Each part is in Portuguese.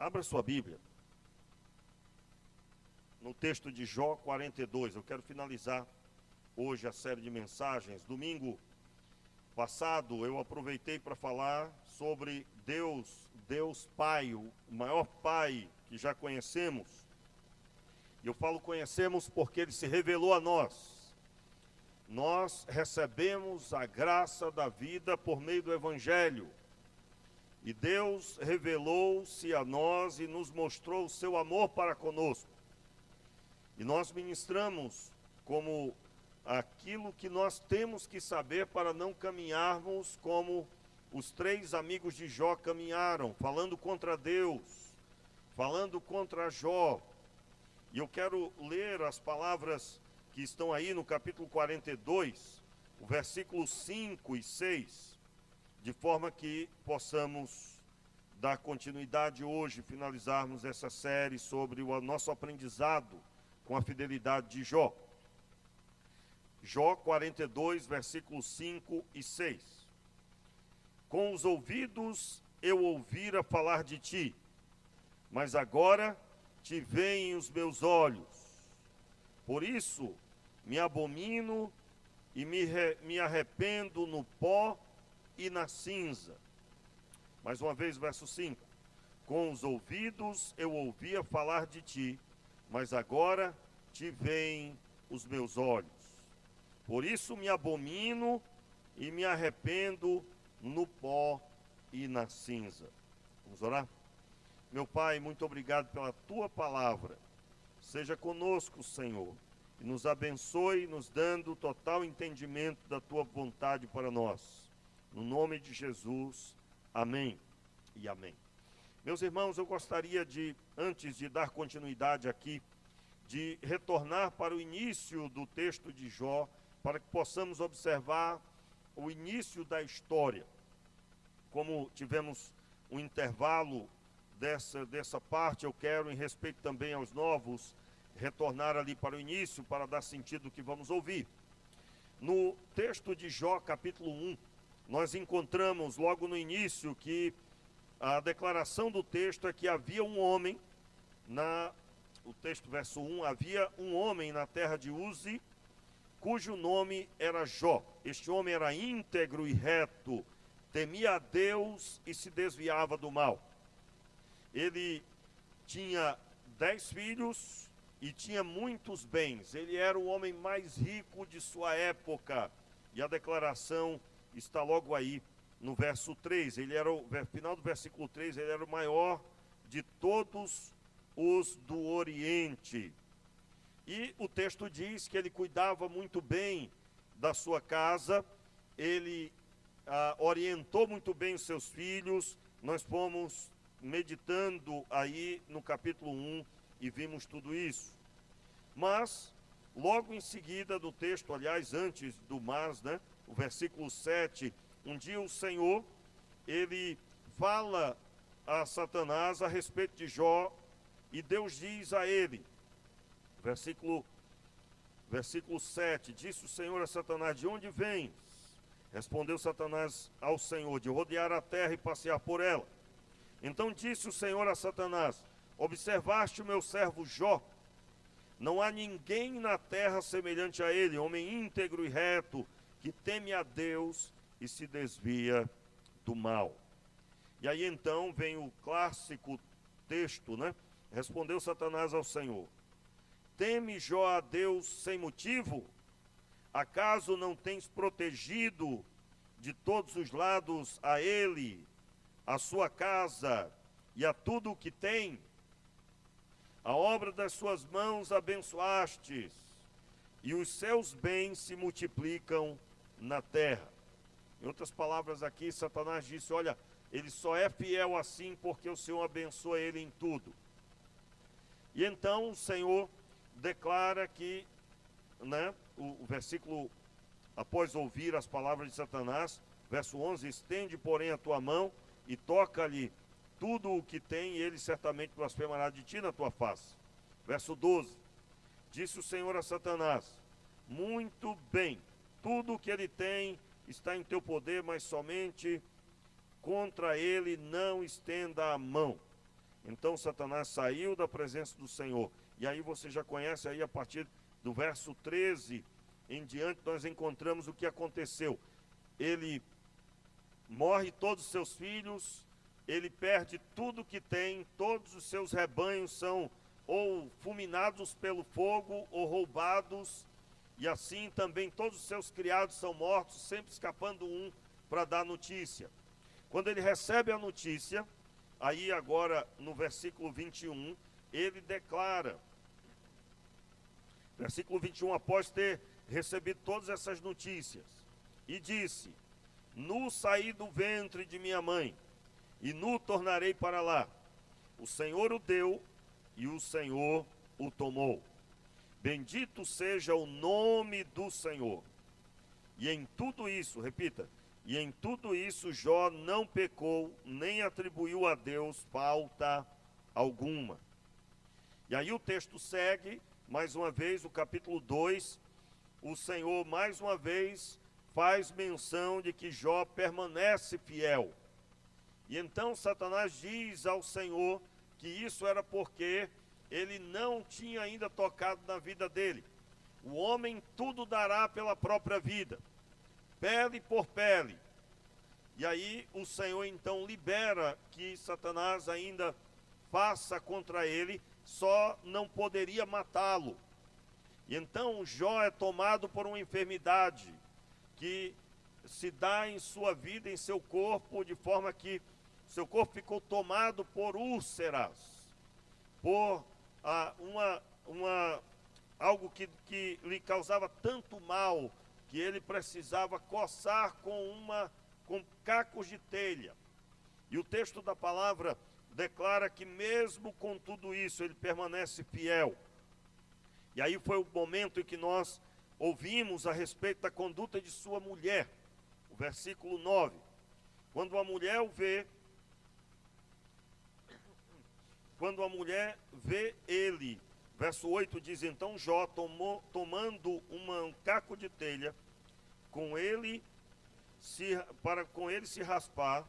Abra sua Bíblia no texto de Jó 42. Eu quero finalizar hoje a série de mensagens. Domingo passado eu aproveitei para falar sobre Deus Pai, o maior Pai que já conhecemos. E eu falo conhecemos porque Ele se revelou a nós. Nós recebemos a graça da vida por meio do Evangelho. E Deus revelou-se a nós e nos mostrou o seu amor para conosco. E nós ministramos como aquilo que nós temos que saber para não caminharmos como os 3 amigos de Jó caminharam, falando contra Deus, falando contra Jó. E eu quero ler as palavras que estão aí no capítulo 42, o versículo 5 e 6, de forma que possamos dar continuidade hoje, finalizarmos essa série sobre o nosso aprendizado com a fidelidade de Jó. Jó 42, versículos 5 e 6. Com os ouvidos eu ouvira falar de ti, mas agora te veem os meus olhos. Por isso me abomino e me arrependo no pó e na cinza. Mais uma vez, verso 5. Com os ouvidos eu ouvia falar de ti, mas agora te veem os meus olhos. Por isso me abomino e me arrependo no pó e na cinza. Vamos orar? Meu Pai, muito obrigado pela tua palavra. Seja conosco, Senhor, e nos abençoe, nos dando total entendimento da tua vontade para nós. No nome de Jesus, amém e amém. Meus irmãos, eu gostaria de, antes de dar continuidade aqui, de retornar para o início do texto de Jó, para que possamos observar o início da história. Como tivemos um intervalo dessa parte, eu quero, em respeito também aos novos, retornar ali para o início, para dar sentido ao que vamos ouvir. No texto de Jó, capítulo 1, nós encontramos logo no início que a declaração do texto é que havia um homem, o texto verso 1, havia um homem na terra de Uzi, cujo nome era Jó. Este homem era íntegro e reto, temia a Deus e se desviava do mal. Ele tinha 10 filhos e tinha muitos bens. Ele era o homem mais rico de sua época. E a declaração está logo aí no verso 3. Final do versículo 3, ele era o maior de todos os do Oriente. E o texto diz que ele cuidava muito bem da sua casa, ele orientou muito bem os seus filhos. Nós fomos meditando aí no capítulo 1 e vimos tudo isso. Mas, logo em seguida do texto, aliás, antes do mas, o versículo 7, um dia o Senhor, ele fala a Satanás a respeito de Jó, e Deus diz a ele, versículo 7, disse o Senhor a Satanás, de onde vens? Respondeu Satanás ao Senhor, de rodear a terra e passear por ela. Então disse o Senhor a Satanás, observaste o meu servo Jó? Não há ninguém na terra semelhante a ele, homem íntegro e reto, que teme a Deus e se desvia do mal. E aí então vem o clássico texto, Respondeu Satanás ao Senhor, teme Jó a Deus sem motivo? Acaso não tens protegido de todos os lados a ele, a sua casa e a tudo o que tem? A obra das suas mãos abençoastes, e os seus bens se multiplicam na terra. Em outras palavras aqui, Satanás disse, olha, ele só é fiel assim porque o Senhor abençoa ele em tudo. E então o Senhor declara que, o versículo, após ouvir as palavras de Satanás, verso 11, estende, porém, a tua mão e toca-lhe tudo o que tem, e ele certamente blasfemará de ti na tua face. Verso 12, disse o Senhor a Satanás, muito bem, tudo o que ele tem está em teu poder, mas somente contra ele não estenda a mão. Então Satanás saiu da presença do Senhor. E aí você já conhece aí a partir do verso 13 em diante, nós encontramos o que aconteceu. Ele morre todos os seus filhos, ele perde tudo que tem, todos os seus rebanhos são ou fulminados pelo fogo ou roubados, e assim também todos os seus criados são mortos, sempre escapando um para dar notícia. Quando ele recebe a notícia, aí agora no versículo 21, ele declara, versículo 21, após ter recebido todas essas notícias, e disse: nu saí do ventre de minha mãe, e nu tornarei para lá. O Senhor o deu, e o Senhor o tomou. Bendito seja o nome do Senhor. E em tudo isso, repita, e em tudo isso Jó não pecou, nem atribuiu a Deus falta alguma. E aí o texto segue, mais uma vez, o capítulo 2, o Senhor mais uma vez faz menção de que Jó permanece fiel. E então Satanás diz ao Senhor que isso era porque ele não tinha ainda tocado na vida dele. O homem tudo dará pela própria vida, pele por pele. E aí o Senhor então libera que Satanás ainda faça contra ele, só não poderia matá-lo. E então Jó é tomado por uma enfermidade que se dá em sua vida, em seu corpo, de forma que seu corpo ficou tomado por úlceras, por algo que lhe causava tanto mal, que ele precisava coçar com cacos de telha. E o texto da palavra declara que mesmo com tudo isso, ele permanece fiel. E aí foi o momento em que nós ouvimos a respeito da conduta de sua mulher, o versículo 9. Quando a mulher vê ele, verso 8 diz, então Jó tomando um caco de telha, com ele se raspar,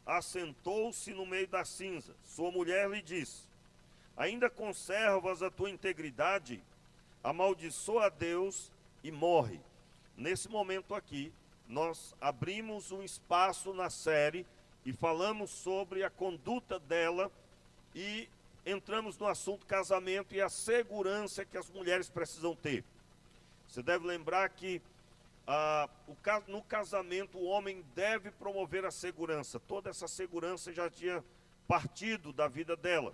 assentou-se no meio da cinza. Sua mulher lhe disse: ainda conservas a tua integridade? Amaldiçoa a Deus e morre. Nesse momento aqui, nós abrimos um espaço na série e falamos sobre a conduta dela e entramos no assunto casamento e a segurança que as mulheres precisam ter. Você deve lembrar que no casamento o homem deve promover a segurança. Toda essa segurança já tinha partido da vida dela.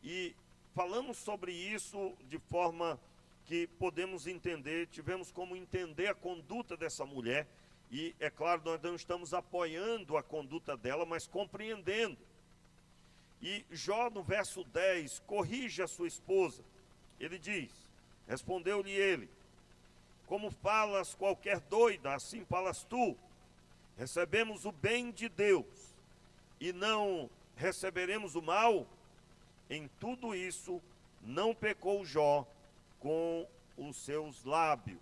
E falamos sobre isso de forma que podemos entender, tivemos como entender a conduta dessa mulher. E é claro, nós não estamos apoiando a conduta dela, mas compreendendo. E Jó, no verso 10, corrige a sua esposa. Ele diz, respondeu-lhe ele: como falas qualquer doida, assim falas tu. Recebemos o bem de Deus e não receberemos o mal? Em tudo isso não pecou Jó com os seus lábios.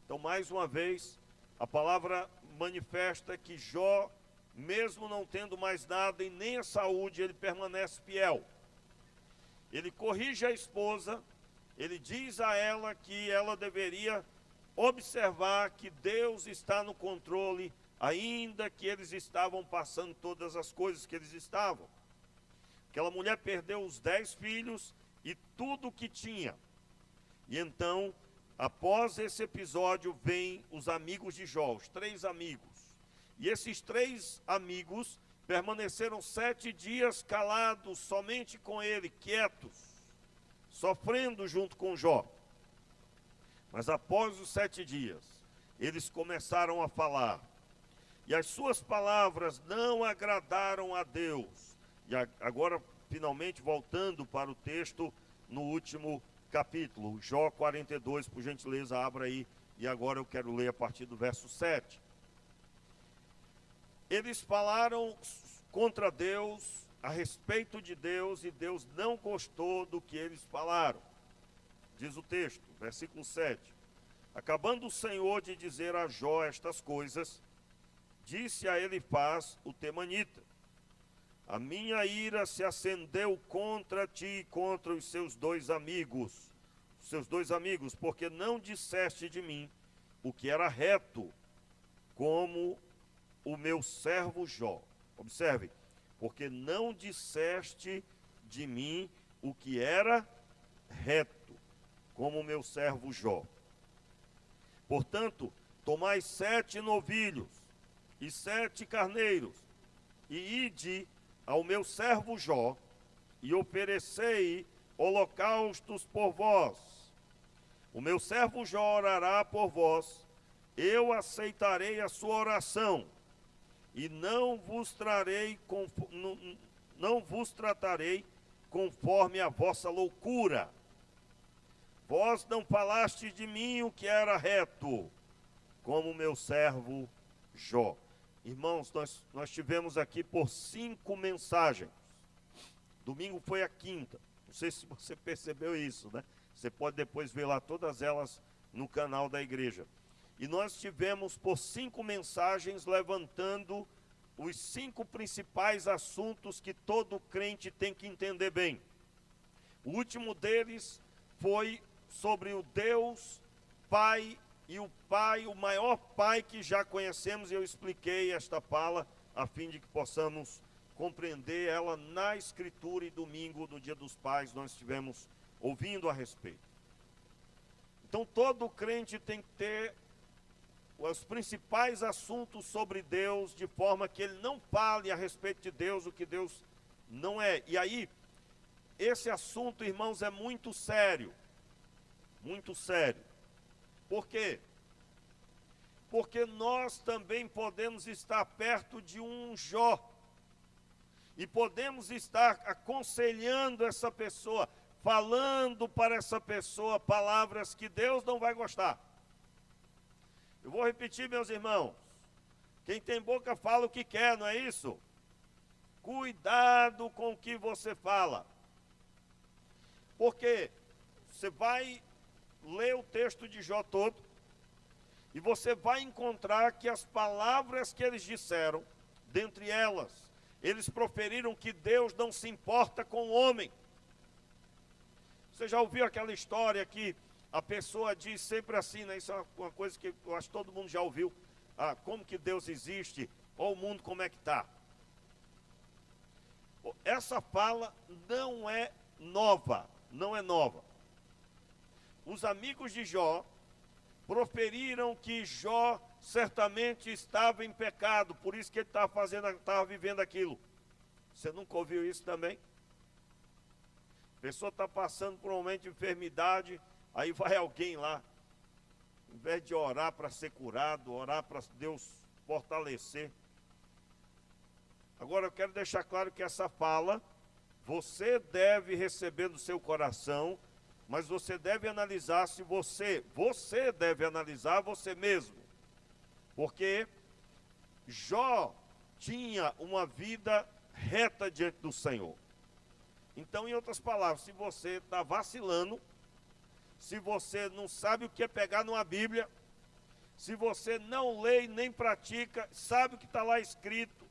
Então, mais uma vez, a palavra manifesta que Jó, mesmo não tendo mais nada e nem a saúde, ele permanece fiel. Ele corrige a esposa, ele diz a ela que ela deveria observar que Deus está no controle, ainda que eles estavam passando todas as coisas que eles estavam. Aquela mulher perdeu os 10 filhos e tudo o que tinha. E então, após esse episódio, vêm os amigos de Jó, os 3 amigos. E esses 3 amigos permaneceram 7 dias calados, somente com ele, quietos, sofrendo junto com Jó. Mas após os 7 dias, eles começaram a falar. E as suas palavras não agradaram a Deus. E agora, finalmente, voltando para o texto, no último capítulo, Jó 42, por gentileza, abra aí. E agora eu quero ler a partir do verso 7. Eles falaram contra Deus, a respeito de Deus, e Deus não gostou do que eles falaram. Diz o texto, versículo 7. Acabando o Senhor de dizer a Jó estas coisas, disse a Elifaz o temanita: a minha ira se acendeu contra ti e contra os seus dois amigos, porque não disseste de mim o que era reto, como o meu servo Jó. Observe, porque não disseste de mim o que era reto, como o meu servo Jó. Portanto, tomai 7 novilhos e 7 carneiros, e ide ao meu servo Jó, e oferecei holocaustos por vós. O meu servo Jó orará por vós, eu aceitarei a sua oração, e não vos tratarei conforme a vossa loucura. Vós não falaste de mim o que era reto, como o meu servo Jó. Irmãos, nós tivemos aqui por 5 mensagens. Domingo foi a 5ª. Não sei se você percebeu isso, né? Você pode depois ver lá todas elas no canal da igreja. E nós tivemos por 5 mensagens levantando os 5 principais assuntos que todo crente tem que entender bem. O último deles foi sobre o Deus Pai, e o Pai, o maior Pai que já conhecemos, e eu expliquei esta fala a fim de que possamos compreender ela na Escritura, e domingo, no Dia dos Pais, nós estivemos ouvindo a respeito. Então todo crente tem que ter os principais assuntos sobre Deus, de forma que ele não fale a respeito de Deus o que Deus não é. E aí, esse assunto, irmãos, é muito sério. Muito sério. Por quê? Porque nós também podemos estar perto de um Jó. E podemos estar aconselhando essa pessoa, falando para essa pessoa palavras que Deus não vai gostar. Eu vou repetir, meus irmãos. Quem tem boca fala o que quer, não é isso? Cuidado com o que você fala. Porque você vai ler o texto de Jó todo, e você vai encontrar que as palavras que eles disseram, dentre elas, eles proferiram que Deus não se importa com o homem. Você já ouviu aquela história que a pessoa diz sempre assim, né? Isso é uma coisa que eu acho que todo mundo já ouviu. Ah, como que Deus existe? Olha o mundo como é que está. Essa fala não é nova, não é nova. Os amigos de Jó proferiram que Jó certamente estava em pecado, por isso que ele estava vivendo aquilo. Você nunca ouviu isso também? A pessoa está passando por um momento de enfermidade, aí vai alguém lá, em vez de orar para ser curado, orar para Deus fortalecer. Agora eu quero deixar claro que essa fala, você deve receber no seu coração, mas você deve analisar se você deve analisar você mesmo. Porque Jó tinha uma vida reta diante do Senhor. Então, em outras palavras, se você está vacilando, se você não sabe o que é pegar numa Bíblia, se você não lê e nem pratica, sabe o que está lá escrito,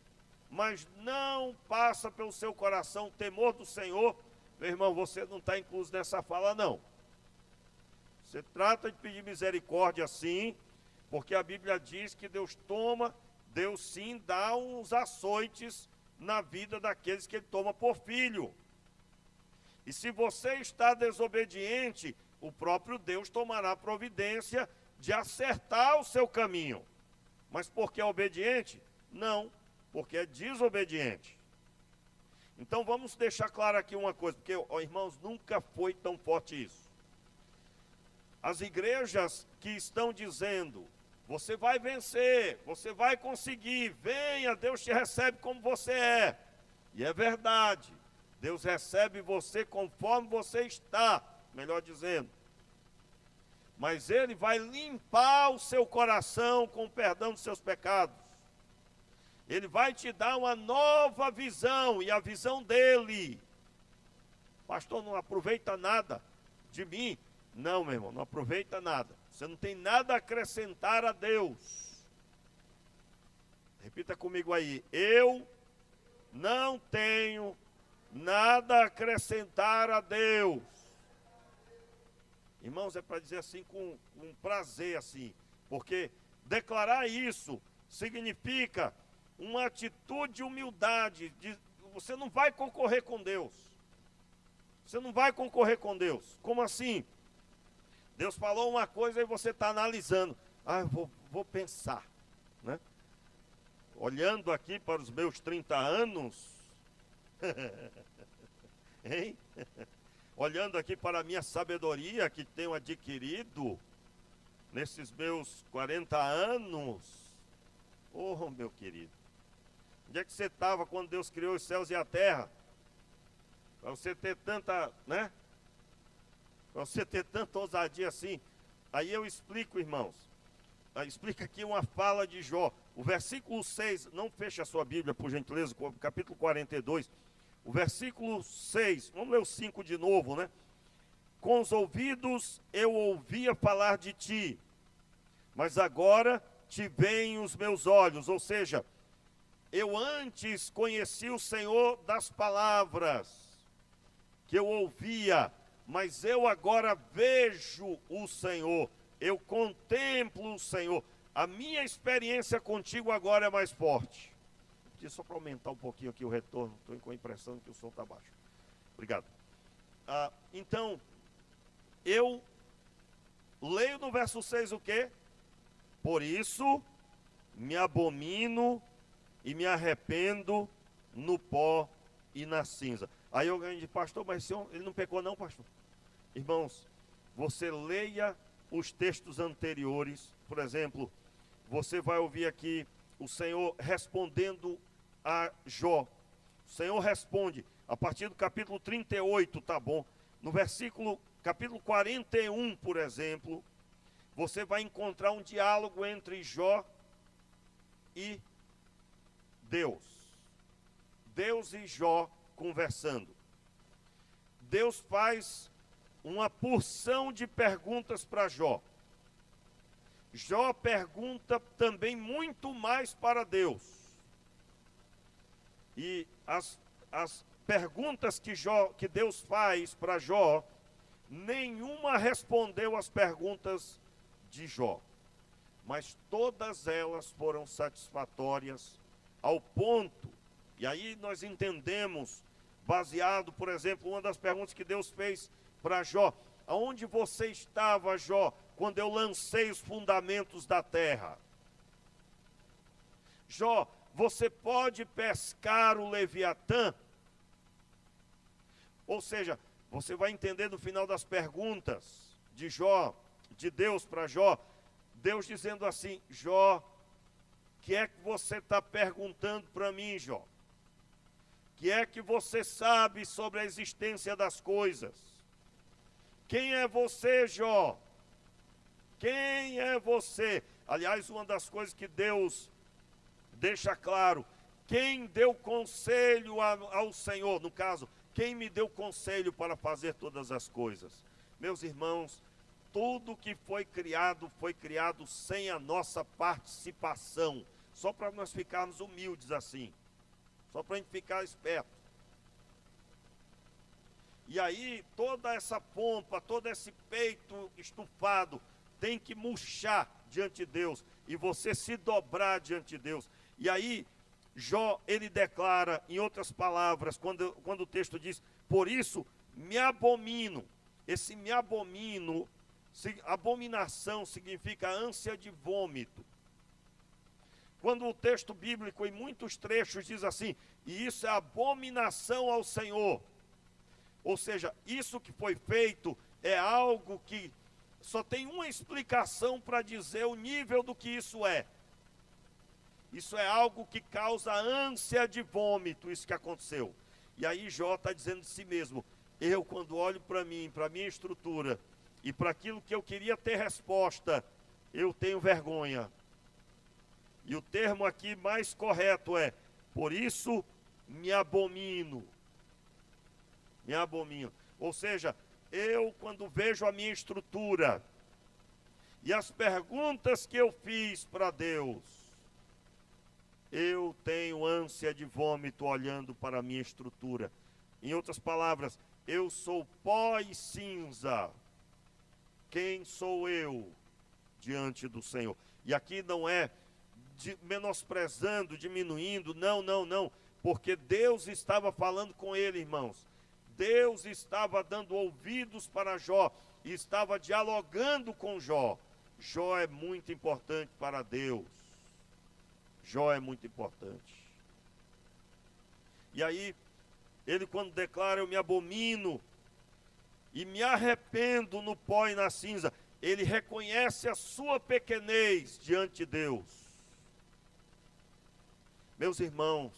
mas não passa pelo seu coração o temor do Senhor, meu irmão, você não está incluso nessa fala, não. Você trata de pedir misericórdia, sim, porque a Bíblia diz que Deus sim dá uns açoites na vida daqueles que Ele toma por filho. E se você está desobediente, o próprio Deus tomará providência de acertar o seu caminho. Mas porque é obediente? Não, porque é desobediente. Então vamos deixar claro aqui uma coisa, porque, irmãos, nunca foi tão forte isso. As igrejas que estão dizendo, você vai vencer, você vai conseguir, venha, Deus te recebe como você é. E é verdade, Deus recebe você conforme você está, melhor dizendo. Mas Ele vai limpar o seu coração com o perdão dos seus pecados. Ele vai te dar uma nova visão, e a visão dele. Pastor, não aproveita nada de mim. Não, meu irmão, não aproveita nada. Você não tem nada a acrescentar a Deus. Repita comigo aí. Eu não tenho nada a acrescentar a Deus. Irmãos, é para dizer assim com prazer assim, porque declarar isso significa uma atitude de humildade. Você não vai concorrer com Deus. Você não vai concorrer com Deus. Como assim? Deus falou uma coisa e você está analisando. Eu vou pensar, né? Olhando aqui para os meus 30 anos, hein? Olhando aqui para a minha sabedoria que tenho adquirido nesses meus 40 anos. Oh, meu querido, onde é que você estava quando Deus criou os céus e a terra? Para você ter tanta, né? Para você ter tanta ousadia assim. Aí eu explico, irmãos. Explica aqui uma fala de Jó. O versículo 6, não feche a sua Bíblia, por gentileza, capítulo 42. O versículo 6, vamos ler o 5 de novo, né? Com os ouvidos eu ouvia falar de ti, mas agora te veem os meus olhos. Ou seja, eu antes conheci o Senhor das palavras que eu ouvia, mas eu agora vejo o Senhor, eu contemplo o Senhor. A minha experiência contigo agora é mais forte. Só para aumentar um pouquinho aqui o retorno, estou com a impressão que o som está baixo. Obrigado. Então, eu leio no verso 6 o quê? Por isso, me abomino e me arrependo no pó e na cinza. Aí eu ganho de pastor, mas ele não pecou não, pastor? Irmãos, você leia os textos anteriores. Por exemplo, você vai ouvir aqui o Senhor respondendo a Jó. O Senhor responde a partir do capítulo 38, tá bom? No capítulo 41, por exemplo, você vai encontrar um diálogo entre Jó e Deus. Deus e Jó conversando. Deus faz uma porção de perguntas para Jó. Jó pergunta também muito mais para Deus. E as perguntas que Deus faz para Jó, nenhuma respondeu às perguntas de Jó. Mas todas elas foram satisfatórias ao ponto. E aí nós entendemos, baseado, por exemplo, uma das perguntas que Deus fez para Jó: aonde você estava, Jó, quando eu lancei os fundamentos da terra? Jó, você pode pescar o Leviatã? Ou seja, você vai entender no final das perguntas de Jó, de Deus para Jó, Deus dizendo assim: Jó, o que é que você está perguntando para mim, Jó? O que é que você sabe sobre a existência das coisas? Quem é você, Jó? Quem é você? Aliás, uma das coisas que Deus deixa claro: quem deu conselho ao Senhor, no caso, quem me deu conselho para fazer todas as coisas? Meus irmãos, tudo que foi criado sem a nossa participação, só para nós ficarmos humildes assim, só para a gente ficar esperto. E aí, toda essa pompa, todo esse peito estufado, tem que murchar diante de Deus, e você se dobrar diante de Deus. E aí, Jó, ele declara, em outras palavras, quando o texto diz: por isso me abomino. Esse me abomino, abominação significa ânsia de vômito. Quando o texto bíblico, em muitos trechos, diz assim: e isso é abominação ao Senhor. Ou seja, isso que foi feito é algo que só tem uma explicação para dizer o nível do que isso é. Isso é algo que causa ânsia de vômito, isso que aconteceu. E aí Jó está dizendo de si mesmo: eu, quando olho para mim, para a minha estrutura, e para aquilo que eu queria ter resposta, eu tenho vergonha. E o termo aqui mais correto é: por isso me abomino. Me abomino. Ou seja, eu, quando vejo a minha estrutura e as perguntas que eu fiz para Deus, eu tenho ânsia de vômito olhando para a minha estrutura. Em outras palavras, eu sou pó e cinza. Quem sou eu diante do Senhor? E aqui não é menosprezando, diminuindo, não. Porque Deus estava falando com ele, irmãos. Deus estava dando ouvidos para Jó e estava dialogando com Jó. Jó é muito importante para Deus. Jó é muito importante. E aí, ele quando declara, eu me abomino e me arrependo no pó e na cinza, ele reconhece a sua pequenez diante de Deus. Meus irmãos,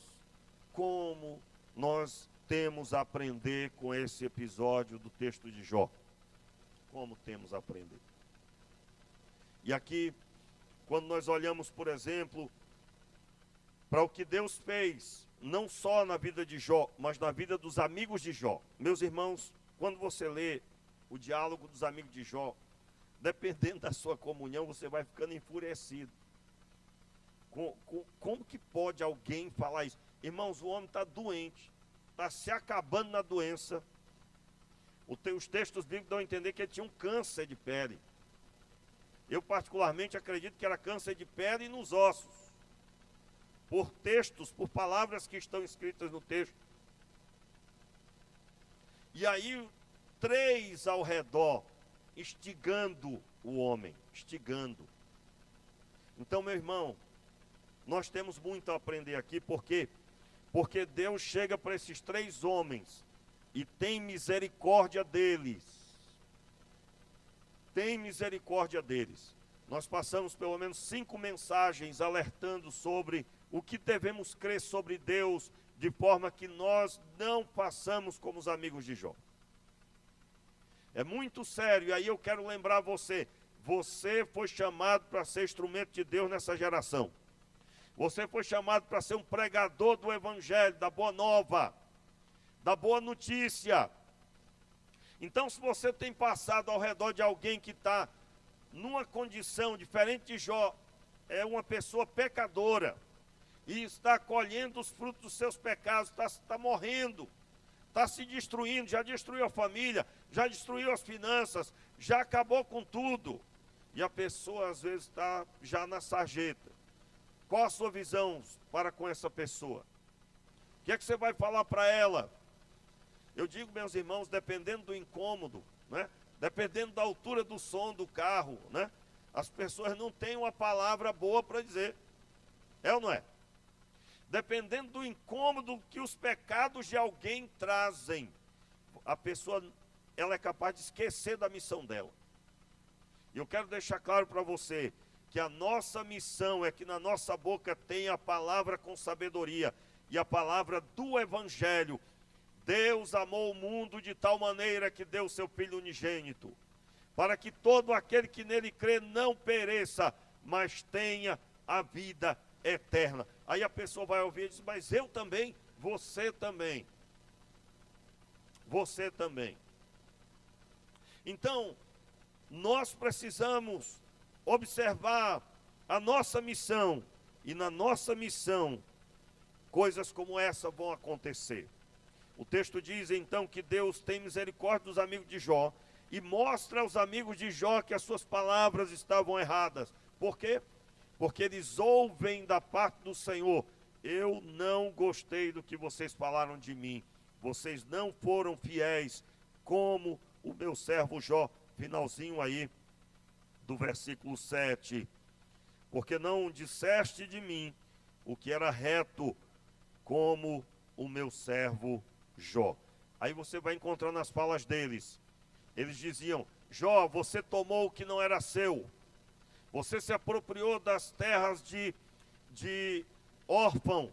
como nós temos a aprender com esse episódio do texto de Jó? Como temos a aprender? E aqui, quando nós olhamos, por exemplo, para o que Deus fez, não só na vida de Jó, mas na vida dos amigos de Jó. Meus irmãos, quando você lê o diálogo dos amigos de Jó, dependendo da sua comunhão, você vai ficando enfurecido. Como que pode alguém falar isso? Irmãos, o homem está doente, está se acabando na doença. Os textos bíblicos dão a entender que ele tinha um câncer de pele. Eu particularmente acredito que era câncer de pele e nos ossos. Por textos, por palavras que estão escritas no texto. E aí, 3 ao redor, instigando o homem, instigando. Então, meu irmão, nós temos muito a aprender aqui, porque Deus chega para esses 3 homens e tem misericórdia deles. Tem misericórdia deles. Nós passamos pelo menos 5 mensagens alertando sobre o que devemos crer sobre Deus, de forma que nós não façamos como os amigos de Jó. É muito sério, e aí eu quero lembrar você foi chamado para ser instrumento de Deus nessa geração. Você foi chamado para ser um pregador do Evangelho, da boa nova, da boa notícia. Então, se você tem passado ao redor de alguém que está numa condição diferente de Jó, é uma pessoa pecadora, e está colhendo os frutos dos seus pecados, está morrendo, está se destruindo, já destruiu a família, já destruiu as finanças, já acabou com tudo, e a pessoa às vezes está já na sarjeta. Qual a sua visão para com essa pessoa? O que é que você vai falar para ela? Eu digo, meus irmãos, dependendo do incômodo, né? Dependendo da altura do som do carro, né? As pessoas não têm uma palavra boa para dizer. É ou não é? Dependendo do incômodo que os pecados de alguém trazem, a pessoa, ela é capaz de esquecer da missão dela. E eu quero deixar claro para você que a nossa missão é que na nossa boca tenha a palavra com sabedoria e a palavra do Evangelho. Deus amou o mundo de tal maneira que deu seu Filho unigênito, para que todo aquele que nele crê não pereça, mas tenha a vida eterna. Aí a pessoa vai ouvir e diz, mas eu também, você também. Você também. Então, nós precisamos observar a nossa missão, e na nossa missão, coisas como essa vão acontecer. O texto diz então que Deus tem misericórdia dos amigos de Jó, e mostra aos amigos de Jó que as suas palavras estavam erradas. Por quê? Porque eles ouvem da parte do Senhor, eu não gostei do que vocês falaram de mim, vocês não foram fiéis, como o meu servo Jó, finalzinho aí, do versículo 7, porque não disseste de mim o que era reto, como o meu servo Jó. Aí você vai encontrar nas falas deles, eles diziam, Jó, você tomou o que não era seu, você se apropriou das terras de órfãos,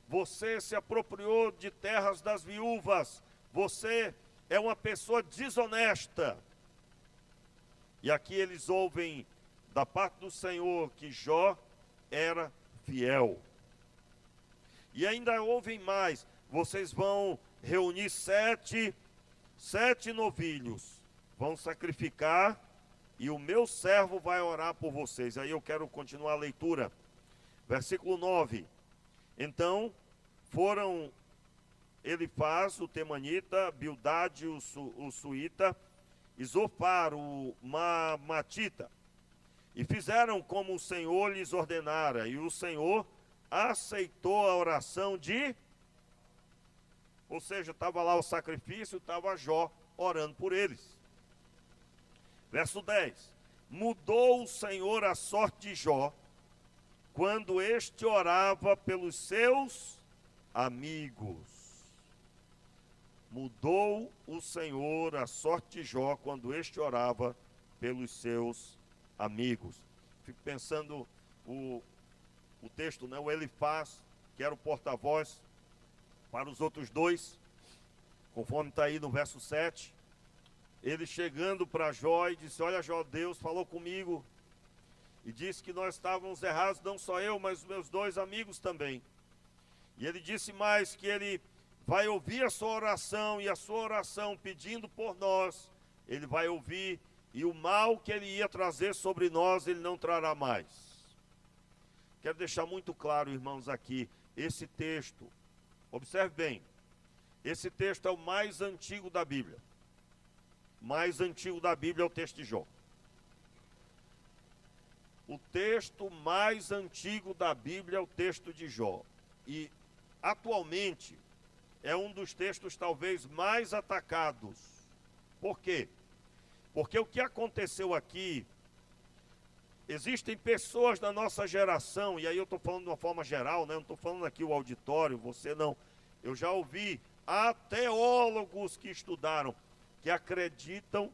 você se apropriou de terras das viúvas, você é uma pessoa desonesta. E aqui eles ouvem da parte do Senhor que Jó era fiel. E ainda ouvem mais, vocês vão reunir sete novilhos, vão sacrificar e o meu servo vai orar por vocês. Aí eu quero continuar a leitura. Versículo 9, Então foram Elifaz, o temanita, Bildade, o suíta, e Zofar, o mamatita, e fizeram como o Senhor lhes ordenara, e o Senhor aceitou a oração de... Ou seja, estava lá o sacrifício, estava Jó orando por eles. Verso 10. Mudou o Senhor a sorte de Jó, quando este orava pelos seus amigos. Mudou o Senhor a sorte de Jó, quando este orava pelos seus amigos. Fico pensando o texto, né? O Elifaz, que era o porta-voz para os outros dois, conforme está aí no verso 7, ele chegando para Jó e disse: olha, Jó, Deus falou comigo e disse que nós estávamos errados, não só eu, mas os meus dois amigos também. E ele disse mais que ele vai ouvir a sua oração, e a sua oração pedindo por nós, ele vai ouvir, e o mal que ele ia trazer sobre nós, ele não trará mais. Quero deixar muito claro, irmãos, aqui, esse texto, observe bem, esse texto é o mais antigo da Bíblia. Mais antigo da Bíblia é o texto de Jó. O texto mais antigo da Bíblia é o texto de Jó. E, atualmente, é um dos textos talvez mais atacados. Por quê? Porque o que aconteceu aqui, existem pessoas da nossa geração, e aí eu estou falando de uma forma geral, né? Não estou falando aqui o auditório, você não. Eu já ouvi há teólogos que estudaram, que acreditam,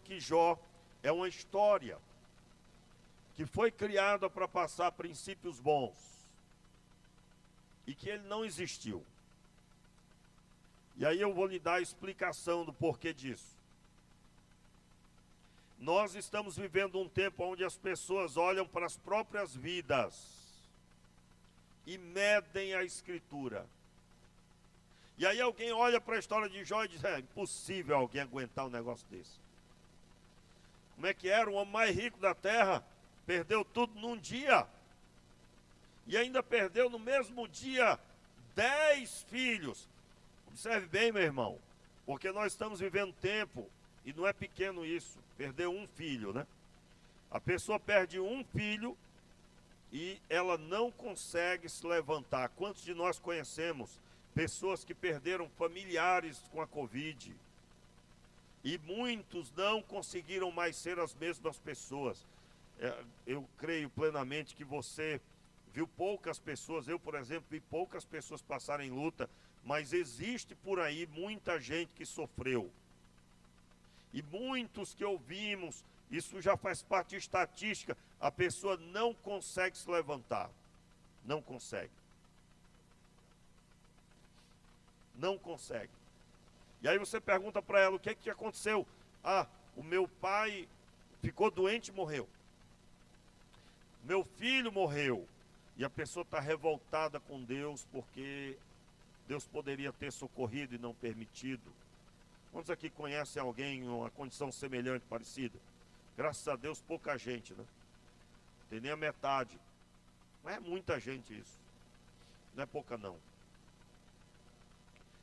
que Jó é uma história que foi criada para passar princípios bons e que ele não existiu. E aí eu vou lhe dar a explicação do porquê disso. Nós estamos vivendo um tempo onde as pessoas olham para as próprias vidas e medem a Escritura. E aí alguém olha para a história de Jó e diz: é impossível alguém aguentar um negócio desse. Como é que era? O homem mais rico da terra perdeu tudo num dia. E ainda perdeu no mesmo dia 10 filhos. Observe bem, meu irmão, porque nós estamos vivendo tempo, e não é pequeno isso, perdeu um filho, né? A pessoa perde um filho e ela não consegue se levantar. Quantos de nós conhecemos pessoas que perderam familiares com a Covid? E muitos não conseguiram mais ser as mesmas pessoas. Eu creio plenamente que você viu poucas pessoas, eu, por exemplo, vi poucas pessoas passarem luta, mas existe por aí muita gente que sofreu. E muitos que ouvimos, isso já faz parte de estatística, a pessoa não consegue se levantar. Não consegue. Não consegue. E aí você pergunta para ela: o que é que aconteceu? Ah, o meu pai ficou doente e morreu. Meu filho morreu. E a pessoa está revoltada com Deus porque Deus poderia ter socorrido e não permitido. Quantos aqui conhecem alguém em uma condição semelhante, parecida? Graças a Deus, pouca gente, né? Não tem nem a metade. Mas é muita gente isso. Não é pouca, não.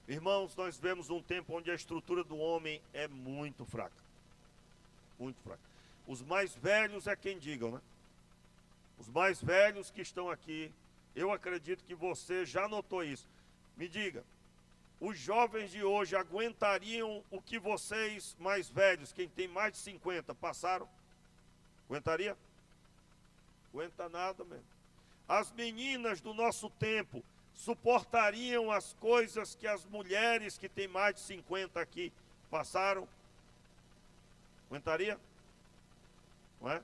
Irmãos, nós vemos um tempo onde a estrutura do homem é muito fraca. Muito fraca. Os mais velhos é quem digam, né? Os mais velhos que estão aqui, eu acredito que você já notou isso. Me diga, os jovens de hoje aguentariam o que vocês mais velhos, quem tem mais de 50, passaram? Aguentaria? Aguenta nada mesmo. As meninas do nosso tempo suportariam as coisas que as mulheres que têm mais de 50 aqui passaram? Aguentaria? Não é?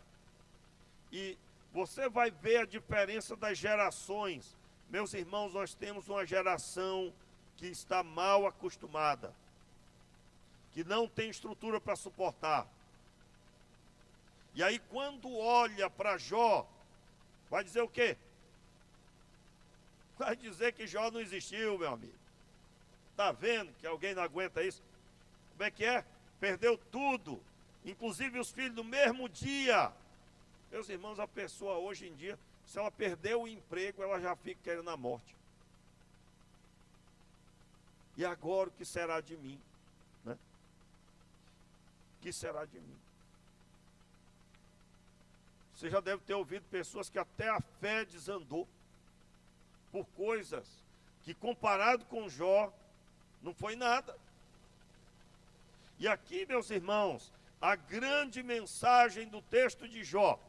E você vai ver a diferença das gerações. Meus irmãos, nós temos uma geração que está mal acostumada, que não tem estrutura para suportar. E aí quando olha para Jó, vai dizer o quê? Vai dizer que Jó não existiu, meu amigo. Está vendo que alguém não aguenta isso? Como é que é? Perdeu tudo, inclusive os filhos no mesmo dia. Meus irmãos, a pessoa hoje em dia, se ela perder o emprego, ela já fica querendo a morte. E agora o que será de mim? Né? O que será de mim? Você já deve ter ouvido pessoas que até a fé desandou por coisas que, comparado com Jó, não foi nada. E aqui, meus irmãos, a grande mensagem do texto de Jó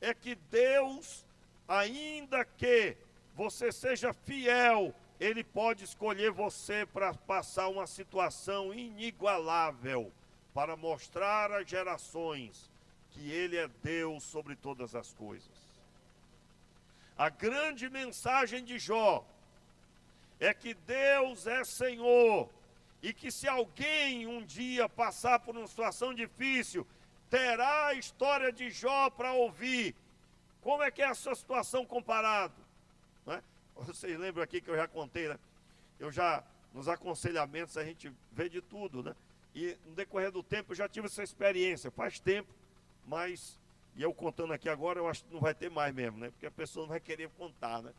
é que Deus, ainda que você seja fiel, Ele pode escolher você para passar uma situação inigualável, para mostrar às gerações que Ele é Deus sobre todas as coisas. A grande mensagem de Jó é que Deus é Senhor e que se alguém um dia passar por uma situação difícil, terá a história de Jó para ouvir. Como é que é a sua situação comparado? Não é? Vocês lembram aqui que eu já contei, né? Eu já, nos aconselhamentos, a gente vê de tudo, né? E no decorrer do tempo eu já tive essa experiência, faz tempo, mas, e eu contando aqui agora, eu acho que não vai ter mais mesmo, né? Porque a pessoa não vai querer contar, né?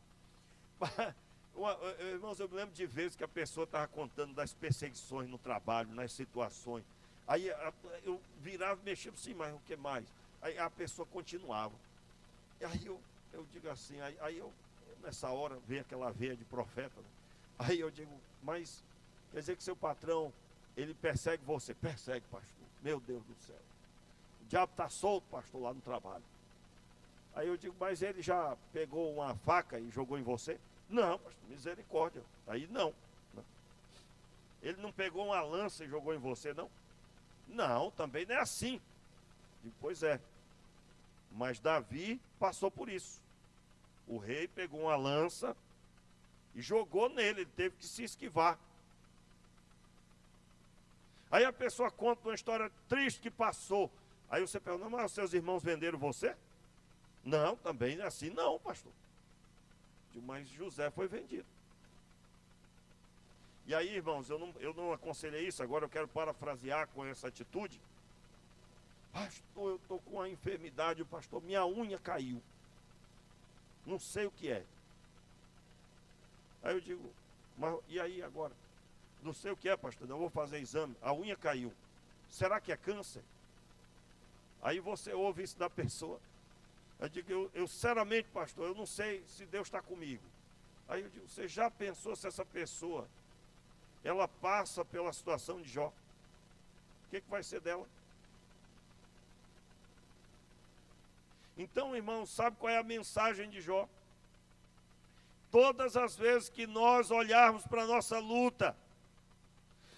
Irmãos, eu me lembro de vezes que a pessoa estava contando das perseguições no trabalho, nas situações. Aí eu virava e mexia assim, mas o que mais? Aí a pessoa continuava. E aí eu digo assim, aí eu nessa hora veio aquela veia de profeta, né? Aí eu digo, mas quer dizer que seu patrão, ele persegue você? Persegue, pastor. Meu Deus do céu. O diabo está solto, pastor, lá no trabalho. Aí eu digo, mas ele já pegou uma faca e jogou em você? Não, pastor, misericórdia. Aí não. Ele não pegou uma lança e jogou em você, não? Não, também não é assim. Digo, pois é. Mas Davi passou por isso. O rei pegou uma lança e jogou nele, ele teve que se esquivar. Aí a pessoa conta uma história triste que passou. Aí você pergunta, mas os seus irmãos venderam você? Não, também não é assim, não, pastor. Mas José foi vendido. E aí, irmãos, eu não aconselhei isso, agora eu quero parafrasear com essa atitude. Pastor, eu estou com uma enfermidade, pastor, minha unha caiu. Não sei o que é. Aí eu digo, mas e aí agora? Não sei o que é, pastor, eu vou fazer exame, a unha caiu. Será que é câncer? Aí você ouve isso da pessoa. Eu digo, eu sinceramente, pastor, eu não sei se Deus está comigo. Aí eu digo, você já pensou se essa pessoa, ela passa pela situação de Jó? O que vai ser dela? Então, irmão, sabe qual é a mensagem de Jó? Todas as vezes que nós olharmos para a nossa luta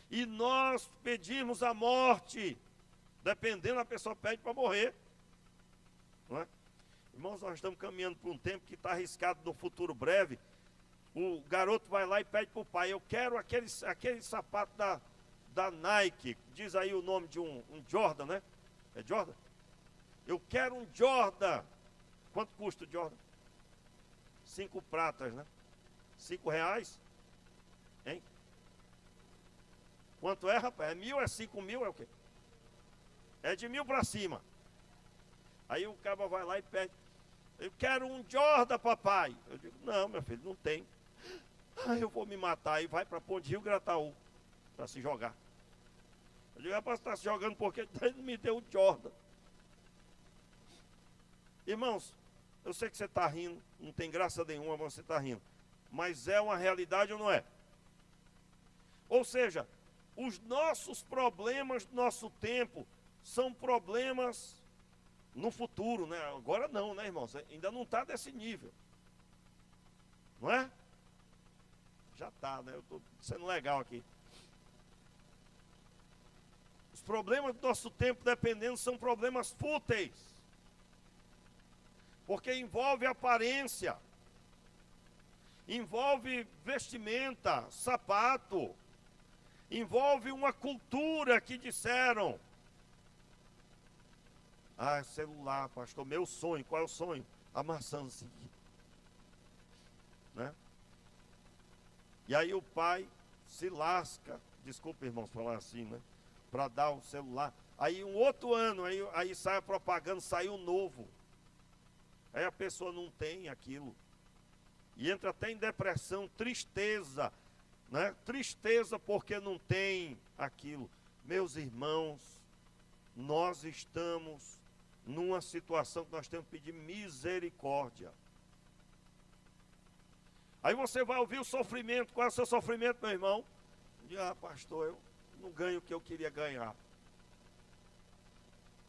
e nós pedirmos a morte, dependendo, a pessoa pede para morrer, não é? Irmãos, nós estamos caminhando para um tempo que está arriscado no futuro breve. O garoto vai lá e pede para o pai, eu quero aquele sapato da Nike, diz aí o nome de um Jordan, né? É Jordan? Eu quero um Jordan. Quanto custa o Jordan? 5 pratas, né? 5 reais? Hein? Quanto é, rapaz? É 1.000, é 5.000, é o quê? É de 1.000 para cima. Aí o cara vai lá e pede, eu quero um Jordan, papai. Eu digo, não, meu filho, não tem. Ah, eu vou me matar. Aí vai para Ponte Rio Grataú para se jogar. Eu digo, rapaz, você está se jogando porque ele me deu o Jordan. Irmãos, eu sei que você está rindo, não tem graça nenhuma, mas você está rindo. Mas é uma realidade ou não é? Ou seja, os nossos problemas do nosso tempo são problemas no futuro, né? Agora não, né, irmãos? Ainda não está desse nível. Não é? Já está, né? Eu estou sendo legal aqui. Os problemas do nosso tempo, dependendo, são problemas fúteis. Porque envolve aparência, envolve vestimenta, sapato, envolve uma cultura que disseram. Ah, celular, pastor, meu sonho, qual é o sonho? A maçãzinha, né? E aí o pai se lasca, desculpa, irmãos, falar assim, né? Para dar o celular. Aí um outro ano, aí sai a propaganda, sai um novo. Aí a pessoa não tem aquilo. E entra até em depressão, tristeza, né? Tristeza porque não tem aquilo. Meus irmãos, nós estamos numa situação que nós temos que pedir misericórdia. Aí você vai ouvir o sofrimento. Qual é o seu sofrimento, meu irmão? Diz, pastor, eu não ganho o que eu queria ganhar.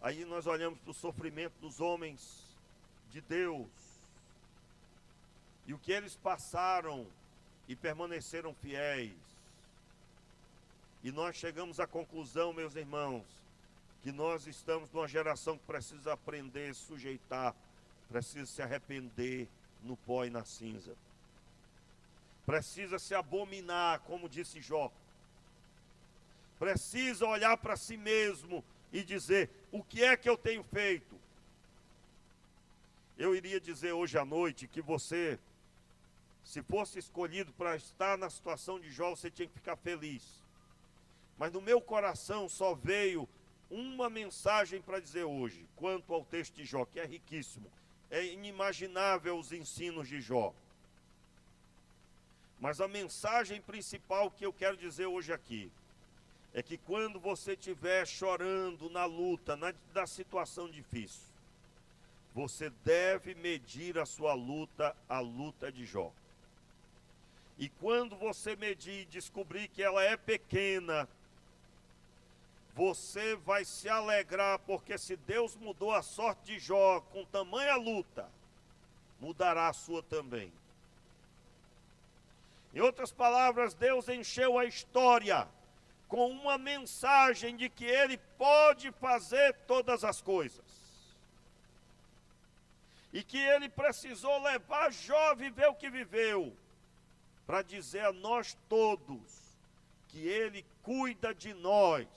Aí nós olhamos para o sofrimento dos homens de Deus. E o que eles passaram e permaneceram fiéis. E nós chegamos à conclusão, meus irmãos, que nós estamos numa geração que precisa aprender, sujeitar, precisa se arrepender no pó e na cinza. Precisa se abominar, como disse Jó. Precisa olhar para si mesmo e dizer, o que é que eu tenho feito? Eu iria dizer hoje à noite que você, se fosse escolhido para estar na situação de Jó, você tinha que ficar feliz. Mas no meu coração só veio uma mensagem para dizer hoje, quanto ao texto de Jó, que é riquíssimo. É inimaginável os ensinos de Jó. Mas a mensagem principal que eu quero dizer hoje aqui, é que quando você estiver chorando na luta, na situação difícil, você deve medir a sua luta, a luta de Jó. E quando você medir e descobrir que ela é pequena, você vai se alegrar, porque se Deus mudou a sorte de Jó com tamanha luta, mudará a sua também. Em outras palavras, Deus encheu a história com uma mensagem de que Ele pode fazer todas as coisas. E que Ele precisou levar Jó a viver o que viveu, para dizer a nós todos que Ele cuida de nós.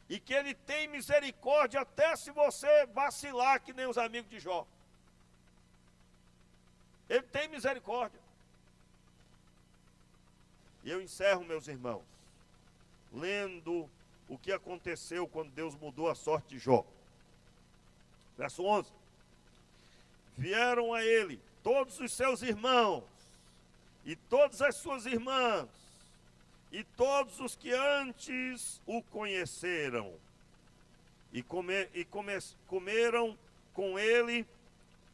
E que Ele tem misericórdia até se você vacilar, que nem os amigos de Jó. Ele tem misericórdia. E eu encerro, meus irmãos, lendo o que aconteceu quando Deus mudou a sorte de Jó. Verso 11. Vieram a ele todos os seus irmãos, e todas as suas irmãs, e todos os que antes o conheceram, e comeram com ele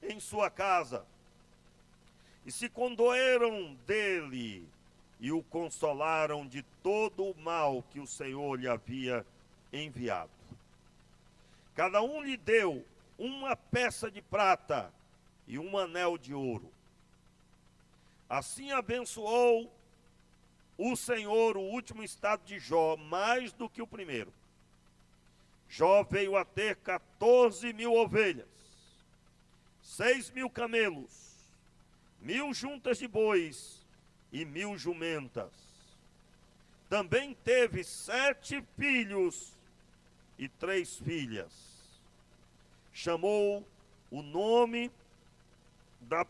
em sua casa, e se condoeram dele, e o consolaram de todo o mal que o Senhor lhe havia enviado. Cada um lhe deu uma peça de prata e um anel de ouro. Assim abençoou o Senhor o último estado de Jó, mais do que o primeiro. Jó veio a ter 14.000 ovelhas, 6.000 camelos, 1.000 juntas de bois, e 1.000 jumentas. Também teve 7 filhos e 3 filhas. Chamou o nome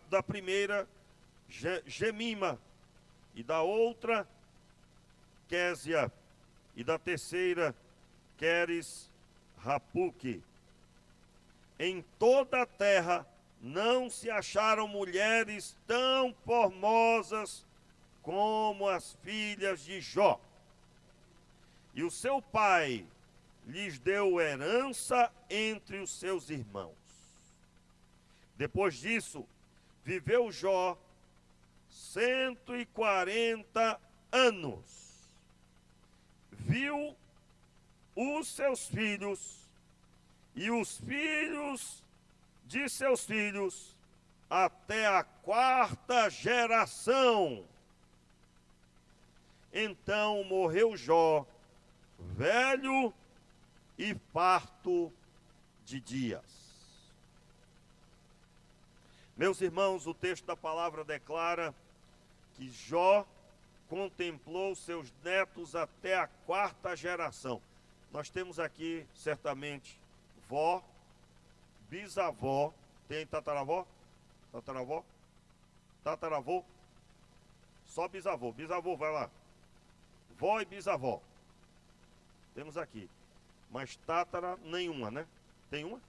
da primeira Gemima, e da outra Késia, e da terceira Queres Rapuque. Em toda a terra não se acharam mulheres tão formosas como as filhas de Jó. E o seu pai lhes deu herança entre os seus irmãos. Depois disso, viveu Jó 140 anos. Viu os seus filhos e os filhos de seus filhos até a 4ª geração. Então morreu Jó, velho e farto de dias. Meus irmãos, o texto da palavra declara que Jó contemplou seus netos até a 4ª geração. Nós temos aqui, certamente, vó, bisavó, tem tataravó? Tataravó? Tataravô? Só bisavô, bisavô, vai lá. Vó e bisavó. Temos aqui. mas tátara nenhuma, né? Tem uma?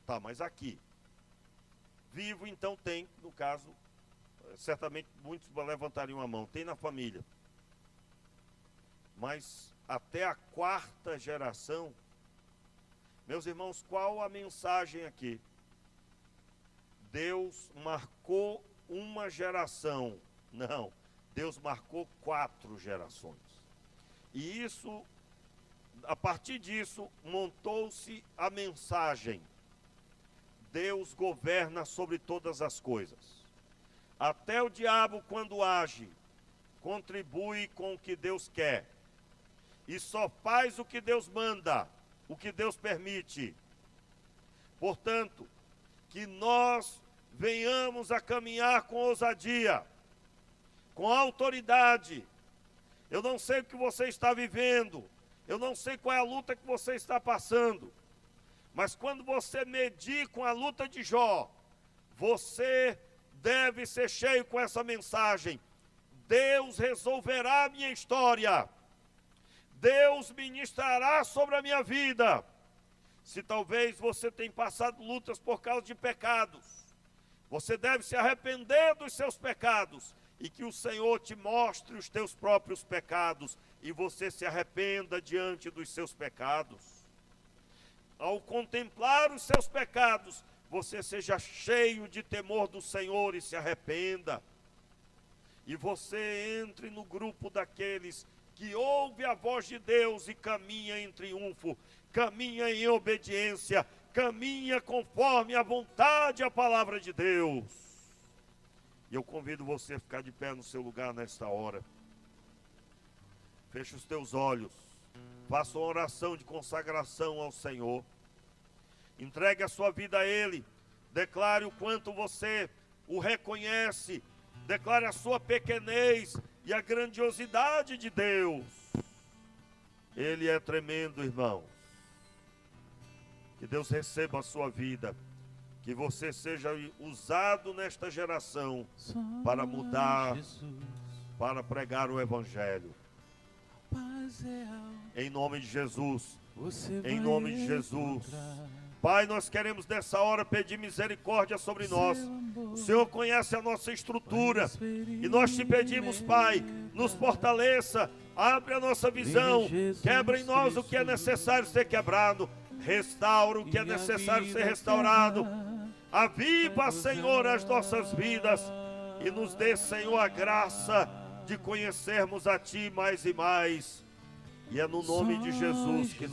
Tá, mas aqui. Vivo, então tem, no caso, certamente muitos levantariam a mão, tem na família. Mas até a 4ª geração, meus irmãos, qual a mensagem aqui? Deus marcou uma geração. Não, Deus marcou 4 gerações. E isso, a partir disso, montou-se a mensagem. Deus governa sobre todas as coisas. Até o diabo, quando age, contribui com o que Deus quer. E só faz o que Deus manda, o que Deus permite. Portanto, que nós venhamos a caminhar com ousadia, com autoridade. Eu não sei o que você está vivendo, eu não sei qual é a luta que você está passando, mas quando você medir com a luta de Jó, você deve ser cheio com essa mensagem: Deus resolverá a minha história, Deus ministrará sobre a minha vida. Se talvez você tenha passado lutas por causa de pecados, você deve se arrepender dos seus pecados e que o Senhor te mostre os teus próprios pecados e você se arrependa diante dos seus pecados. Ao contemplar os seus pecados, você seja cheio de temor do Senhor e se arrependa. E você entre no grupo daqueles que ouve a voz de Deus e caminha em triunfo, caminha em obediência, caminha conforme a vontade e a palavra de Deus. E eu convido você a ficar de pé no seu lugar nesta hora. Feche os teus olhos. Faça uma oração de consagração ao Senhor. Entregue a sua vida a Ele. Declare o quanto você o reconhece. Declare a sua pequenez e a grandiosidade de Deus. Ele é tremendo, irmão. Que Deus receba a sua vida. Que você seja usado nesta geração para mudar, para pregar o Evangelho. Em nome de Jesus. Em nome de Jesus. Pai, nós queremos nessa hora pedir misericórdia sobre nós. O Senhor conhece a nossa estrutura. E nós te pedimos, Pai, nos fortaleça, abre a nossa visão, quebra em nós o que é necessário ser quebrado, restaura o que é necessário ser restaurado. Aviva, Senhor, as nossas vidas e nos dê, Senhor, a graça de conhecermos a Ti mais e mais. E é no nome de Jesus que